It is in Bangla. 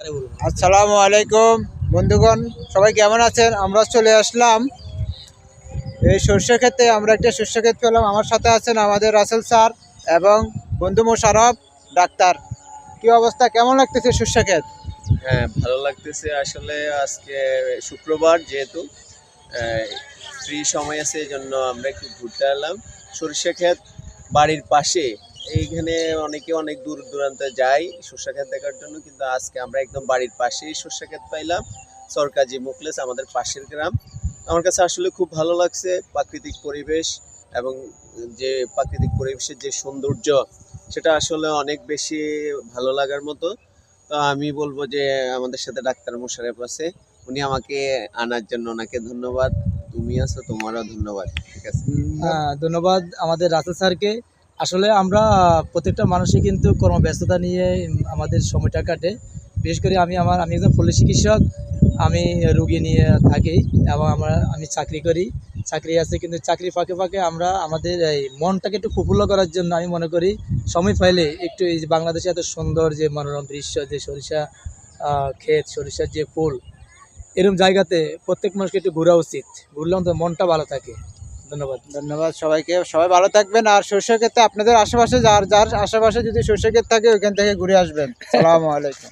আসসালামু আলাইকুম বন্ধুগণ, সবাই কেমন আছেন? আমরা চলে আসলাম এই সর্ষে ক্ষেতে। আমরা একটা সর্ষে ক্ষেত পেলাম। আমার সাথে আছেন আমাদের রাসেল স্যার এবং বন্ধু মোশারফ ডাক্তার। কি অবস্থা, কেমন লাগতেছে সর্ষে ক্ষেত? হ্যাঁ, ভালো লাগতেছে। আসলে আজকে শুক্রবার, যেহেতু ফ্রি সময় আছে, এই জন্য আমরা একটু ঘুরতে এলাম। সরিষা ক্ষেত বাড়ির পাশে, এইখানে অনেকে অনেক দূর দূরান্তে যায় সরিষা ক্ষেত দেখার জন্য, কিন্তু আজকে আমরা একদম বাড়ির পাশেই সরিষা ক্ষেত পাইলাম। সরকাজি মুখলেস আমাদের পাশের গ্রাম। আমার কাছে আসলে খুব ভালো লাগছে প্রাকৃতিক পরিবেশ, এবং যে প্রাকৃতিক পরিবেশের যে সৌন্দর্য, সেটা আসলে অনেক বেশি ভালো লাগার মতো। তো আমি বলবো যে আমাদের সাথে ডাক্তার মোশাররফ আছে, উনি আমাকে আনার জন্য ওনাকে ধন্যবাদ। তুমি আছো, তোমারও ধন্যবাদ। ঠিক আছে। ধন্যবাদ আমাদের রাসেল স্যারকে। আসলে আমরা প্রত্যেকটা মানুষই কিন্তু কর্মব্যস্ততা নিয়ে আমাদের সময়টা কাটে। বিশেষ করে আমি একজন পল্লী চিকিৎসক। আমি রুগী নিয়ে থাকি এবং আমি চাকরি করি। চাকরি আছে, কিন্তু চাকরির ফাঁকে ফাঁকে আমরা আমাদের এই মনটাকে একটু প্রফুল্ল করার জন্য আমি মনে করি সময় পাইলে একটু এই যে বাংলাদেশে এত সুন্দর যে মনোরম দৃশ্য, যে সরিষা ক্ষেত, সরিষার যে ফুল, এরকম জায়গাতে প্রত্যেক মানুষকে একটু ঘোরা উচিত। ঘুরলে অন্তত মনটা ভালো থাকে। ধন্যবাদ। ধন্যবাদ সবাইকে। সবাই ভালো থাকবেন। আর সর্ষে ক্ষেতে আপনাদের আশেপাশে যার যার আশেপাশে যদি সর্ষে ক্ষেত থাকে, ওইখান থেকে ঘুরে আসবেন। আসসালামু আলাইকুম।